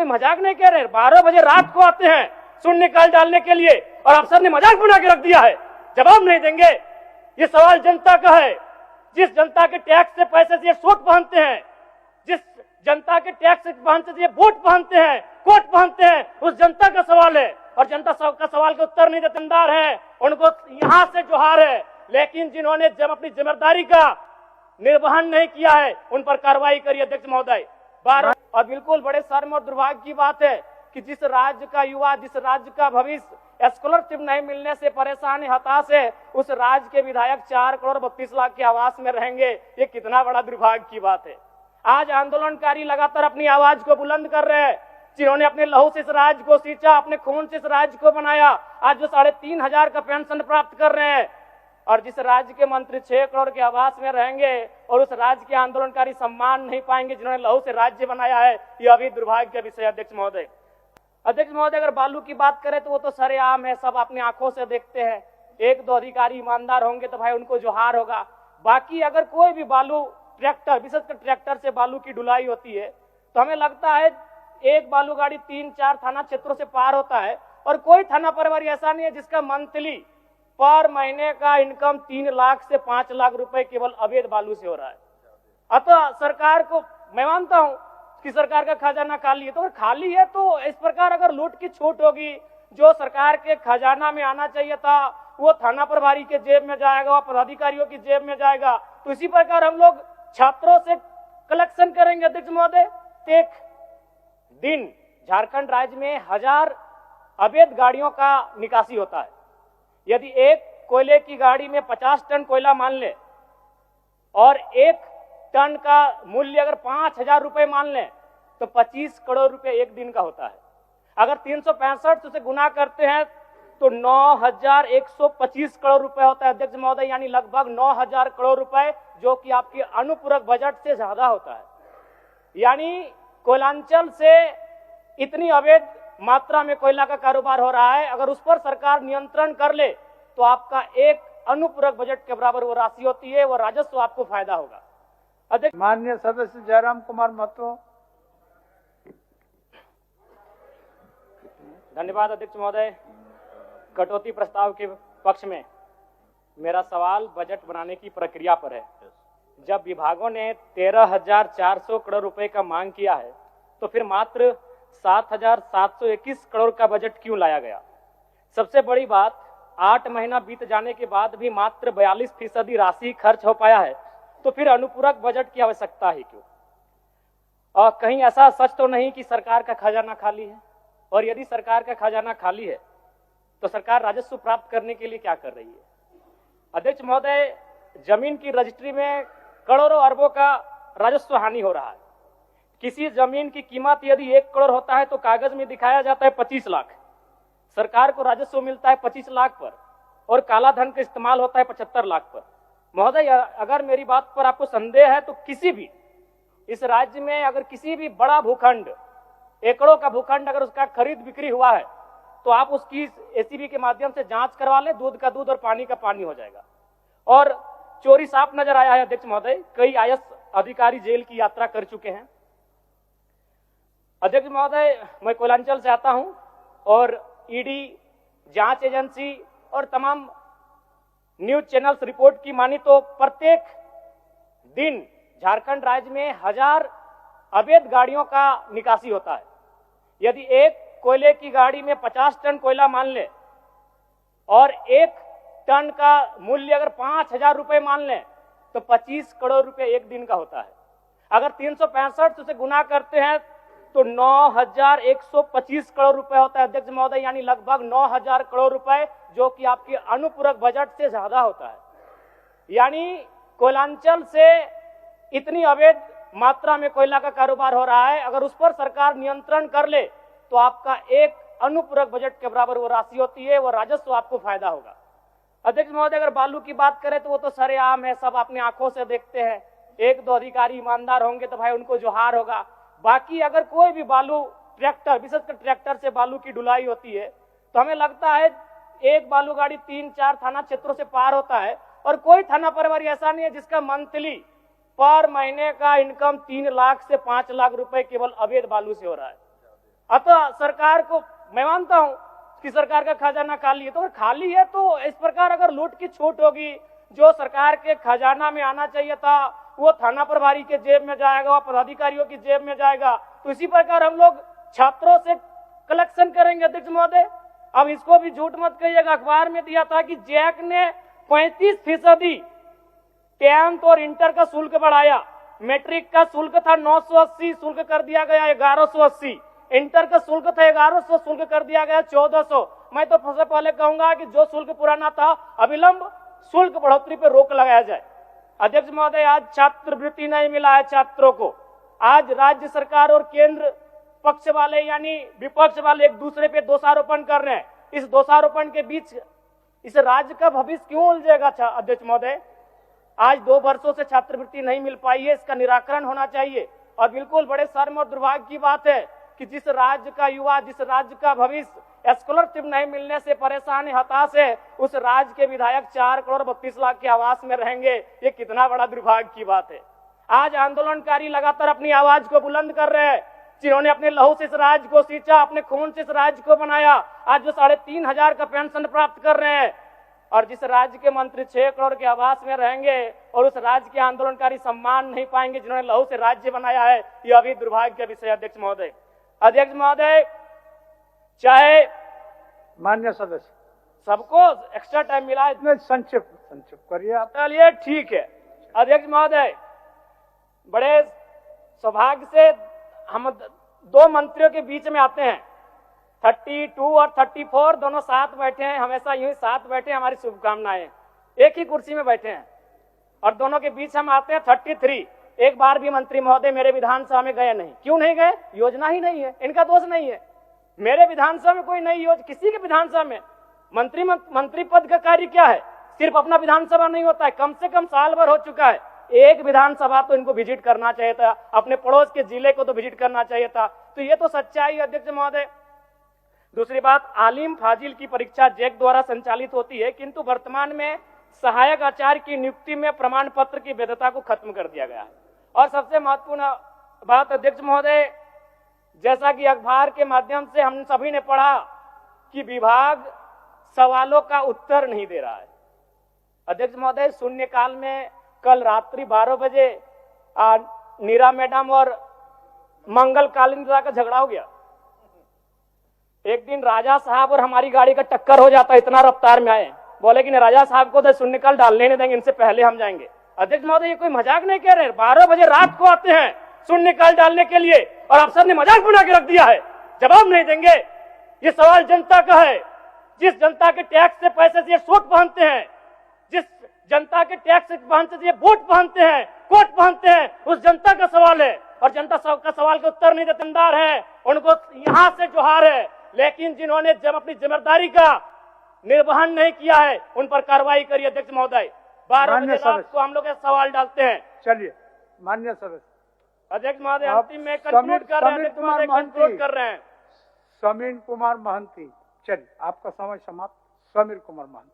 कोई मजाक नहीं कह रहे। 12 बजे रात को आते हैं शून्य निकाल डालने के लिए और अफसर ने मजाक बना के रख दिया है, जवाब नहीं देंगे। ये सवाल जनता का है, जिस जनता के टैक्स से पैसे से ये सूट पहनते हैं, जिस जनता के टैक्स पहनते से ये बूट पहनते हैं, कोट पहनते हैं, उस जनता का सवाल है और जनता का सवाल का उत्तर नहीं देतेदार है, उनको यहां से जोहार है। लेकिन जिन्होंने जब अपनी जिम्मेदारी का निर्वहन नहीं किया है उन पर कार्रवाई करिए अध्यक्ष महोदय। और बिल्कुल बड़े शर्म और दुर्भाग्य की बात है कि जिस राज्य का युवा, जिस राज्य का भविष्य स्कॉलरशिप नहीं मिलने से परेशान है, हताश है, उस राज्य के विधायक 4 करोड़ 32 लाख के आवास में रहेंगे। ये कितना बड़ा दुर्भाग्य की बात है। आज आंदोलनकारी लगातार अपनी आवाज को बुलंद कर रहे हैं, जिन्होंने अपने लहू से इस राज्य को सींचा, अपने खून से इस राज्य को बनाया, आज जो 3,500 का पेंशन प्राप्त कर रहे हैं। और जिस राज्य के मंत्री 6 करोड़ के आवास में रहेंगे और उस राज्य के आंदोलनकारी सम्मान नहीं पाएंगे जिन्होंने लहू से राज्य बनाया है, यह अभी दुर्भाग्य का विषय। अध्यक्ष महोदय, अगर बालू की बात करें तो वो तो सरेआम है, सब अपनी आंखों से देखते हैं। 1-2 अधिकारी ईमानदार होंगे तो भाई उनको जोहार होगा। बाकी अगर कोई भी बालू ट्रैक्टर, विशेषकर ट्रैक्टर से बालू की ढुलाई होती है तो हमें लगता है एक बालू गाड़ी 3-4 थाना क्षेत्रों से पार होता है और कोई थाना प्रभारी ऐसा नहीं है जिसका मंथली पर महीने का इनकम 3 लाख से 5 लाख रुपए केवल अवैध बालू से हो रहा है। अतः सरकार को मैं मानता हूं कि सरकार का खजाना खाली है, तो अगर खाली है तो इस प्रकार अगर लूट की छूट होगी, जो सरकार के खजाना में आना चाहिए था वो थाना प्रभारी के जेब में जाएगा, वो पदाधिकारियों की जेब में जाएगा। तो इसी प्रकार हम लोग छात्रों से कलेक्शन करेंगे। अध्यक्ष महोदय, एक दिन झारखंड राज्य में 1000 अवैध गाड़ियों का निकासी होता है। यदि एक कोयले की गाड़ी में 50 टन कोयला मान ले और 1 टन का मूल्य अगर 5,000 रुपए मान लें तो 25 करोड़ रुपए एक दिन का होता है। अगर 365 से गुना करते हैं तो 9,125 करोड़ रुपए होता है अध्यक्ष महोदय, यानी लगभग 9,000 करोड़ रुपए, जो कि आपके अनुपूरक बजट से ज्यादा होता है। यानी कोयलांचल से इतनी अवैध मात्रा में कोयला का कारोबार हो रहा है, अगर उस पर सरकार नियंत्रण कर ले तो आपका एक अनुपूरक बजट के बराबर वो राशि होती है, वो राजस्व आपको फायदा होगा। अध्यक्ष, माननीय सदस्य जयराम कुमार महतो। धन्यवाद अध्यक्ष महोदय। कटौती प्रस्ताव के पक्ष में मेरा सवाल बजट बनाने की प्रक्रिया पर है। जब विभागों ने 13,400 करोड़ रुपए का मांग किया है तो फिर मात्र 7,721 करोड़ का बजट क्यों लाया गया? सबसे बड़ी बात, 8 महीना बीत जाने के बाद भी मात्र 42% राशि खर्च हो पाया है, तो फिर अनुपूरक बजट की आवश्यकता ही क्यों? और कहीं ऐसा सच तो नहीं कि सरकार का खजाना खाली है? और यदि सरकार का खजाना खाली है तो सरकार राजस्व प्राप्त करने के लिए क्या कर रही है? अध्यक्ष महोदय, जमीन की रजिस्ट्री में करोड़ों अरबों का राजस्व हानि हो रहा है। किसी जमीन की कीमत यदि 1 करोड़ होता है तो कागज में दिखाया जाता है 25 लाख। सरकार को राजस्व मिलता है 25 लाख पर और काला धन का इस्तेमाल होता है 75 लाख पर। महोदय, अगर मेरी बात पर आपको संदेह है तो किसी भी इस राज्य में अगर किसी भी बड़ा भूखंड, एकड़ों का भूखंड अगर उसका खरीद बिक्री हुआ है तो आप उसकी एसीबी के माध्यम से जांच करवा लें, दूध का दूध और पानी का पानी हो जाएगा। और चोरी साफ नजर आया है अध्यक्ष महोदय, कई आईएएस अधिकारी जेल की यात्रा कर चुके हैं। अध्यक्ष महोदय, मैं कोयलांचल से आता हूं और ईडी, जांच एजेंसी और तमाम न्यूज चैनल्स रिपोर्ट की मानी तो प्रत्येक दिन झारखंड राज्य में 1000 अवैध गाड़ियों का निकासी होता है। यदि एक कोयले की गाड़ी में 50 टन कोयला मान ले और 1 टन का मूल्य अगर 5,000 रुपए मान लें तो 25 करोड़ रुपए एक दिन का होता है। अगर 365 से गुना करते हैं तो 9,125 करोड़ रुपए होता है अध्यक्ष महोदय, यानी लगभग 9,000 करोड़ रुपए, जो कि आपके अनुपूरक बजट से ज्यादा होता है। यानी कोयलांचल से इतनी अवैध मात्रा में कोयला का कारोबार हो रहा है, अगर उस पर सरकार नियंत्रण कर ले तो आपका एक अनुपूरक बजट के बराबर वो राशि होती है, वो राजस्व आपको फायदा होगा। अध्यक्ष महोदय, अगर बालू की बात करें तो वो तो सरेआम है, सब अपनी आंखों से देखते हैं। 1-2 अधिकारी ईमानदार होंगे तो भाई उनको जोहार होगा। बाकी अगर कोई भी बालू ट्रैक्टर, विशेषकर ट्रैक्टर से बालू की ढुलाई होती है तो हमें लगता है एक बालू गाड़ी 3-4 थाना क्षेत्रों से पार होता है और कोई थाना प्रभारी ऐसा नहीं है जिसका मंथली पर महीने का इनकम 3 लाख से 5 लाख रुपए केवल अवैध बालू से हो रहा है। अतः सरकार को मैं मानता हूं कि सरकार का खजाना खाली है, तो अगर खाली है तो इस प्रकार अगर लूट की छूट होगी, जो सरकार के खजाना में आना चाहिए था वो थाना प्रभारी के जेब में जाएगा, वो पदाधिकारियों की जेब में जाएगा। तो इसी प्रकार हम लोग छात्रों से कलेक्शन करेंगे अध्यक्ष महोदय। अब इसको भी झूठ मत कहिएगा, अखबार में दिया था कि जैक ने 35% 10th और इंटर का शुल्क बढ़ाया। मैट्रिक का शुल्क था 980, शुल्क कर दिया गया 1180। इंटर का शुल्क था 1100, शुल्क कर दिया गया 1400। मैं तो सबसे पहले कहूंगा कि जो शुल्क पुराना था अविलंब शुल्क बढ़ोतरी पर रोक लगाया जाए। अध्यक्ष महोदय, आज छात्रवृत्ति नहीं मिला है छात्रों को। आज राज्य सरकार और केंद्र पक्ष वाले यानी विपक्ष वाले एक दूसरे पे दोषारोपण कर रहे हैं। इस दोषारोपण के बीच इस राज्य का भविष्य क्यों उलझेगा अध्यक्ष महोदय? आज 2 वर्षों से छात्रवृत्ति नहीं मिल पाई है, इसका निराकरण होना चाहिए। और बिल्कुल बड़े शर्म और दुर्भाग्य की बात है कि जिस राज्य का युवा, जिस राज्य का भविष्य स्कॉलरशिप नहीं मिलने से परेशान है, हताश है, उस राज्य के विधायक 4 करोड़ 32 लाख के आवास में रहेंगे। ये कितना बड़ा दुर्भाग्य की बात है। आज आंदोलनकारी लगातार अपनी आवाज को बुलंद कर रहे हैं, जिन्होंने अपने लहू से इस राज्य को सींचा, अपने खून से इस राज्य को बनाया। आज वो 3,500 का पेंशन प्राप्त कर रहे हैं, और जिस राज्य के मंत्री 6 करोड़ के आवास में रहेंगे और उस राज्य के आंदोलनकारी सम्मान नहीं पाएंगे जिन्होंने लहू से राज्य बनाया है, यह अभी दुर्भाग्य का विषय। अध्यक्ष महोदय, अध्यक्ष महोदय, चाहे मान्य सदस्य सबको एक्स्ट्रा टाइम मिला है, नहीं, संक्षिप्त करिए आप। चलिए ठीक है। अध्यक्ष महोदय, बड़े सौभाग्य से हम 2 मंत्रियों के बीच में आते हैं। 32 और 34 दोनों साथ बैठे हैं, हमेशा यूं ही साथ बैठे हैं, हमारी शुभकामनाएं। एक ही कुर्सी में बैठे हैं और दोनों के बीच हम आते हैं 33। एक बार भी मंत्री महोदय मेरे विधानसभा में गए नहीं। क्यों नहीं गए? योजना ही नहीं है, इनका दोष नहीं है। मेरे विधानसभा में कोई नई योजना, किसी के विधानसभा में मंत्री पद का कार्य क्या है? सिर्फ अपना विधानसभा नहीं होता है, कम से कम साल भर हो चुका है। एक विधानसभा तो इनको विजिट करना चाहिए था, अपने पड़ोस के जिले को तो विजिट करना चाहिए था। तो ये तो सच्चाई है अध्यक्ष महोदय। दूसरी बात, आलिम फाजिल की परीक्षा जैक द्वारा संचालित होती है, किंतु वर्तमान में सहायक आचार्य की नियुक्ति में प्रमाण पत्र की वैधता को खत्म कर दिया गया है। और सबसे महत्वपूर्ण बात अध्यक्ष महोदय, जैसा कि अखबार के माध्यम से हम सभी ने पढ़ा कि विभाग सवालों का उत्तर नहीं दे रहा है। अध्यक्ष महोदय, शून्यकाल में कल रात्रि 12 बजे नीरा मैडम और मंगल कालिंद्रा का झगड़ा हो गया। एक दिन राजा साहब और हमारी गाड़ी का टक्कर हो जाता, इतना रफ्तार में आए, बोले कि राजा साहब को तो शून्यकाल डालने नहीं देंगे, इनसे पहले हम जाएंगे। अध्यक्ष महोदय, ये कोई मजाक नहीं कह रहे। 12 बजे रात को आते हैं शून्यकाल डालने के लिए और अफसर ने मजाक बना के रख दिया है, जवाब नहीं देंगे। ये सवाल जनता का है, जिस जनता के टैक्स से पैसे से ये सूट पहनते हैं, जिस जनता के टैक्स से पहनते से ये बूट पहनते हैं, कोट पहनते हैं, उस जनता का सवाल है। और जनता का सवाल का उत्तर नहीं देते है, उनको यहां से जोहार है। लेकिन जिन्होंने जब अपनी जिम्मेदारी का निर्वहन नहीं किया है, उन पर कार्रवाई करिए अध्यक्ष महोदय। 12 बजे रात को हम लोग सवाल डालते हैं। चलिए मान्य सदस्य। अध्यक्ष महोदय, अंतिम में कंक्लूड कर रहे हैं। कंक्लूड कर रहे हैं समीर कुमार महंती। चलिए आपका समय समाप्त। समीर कुमार महंती।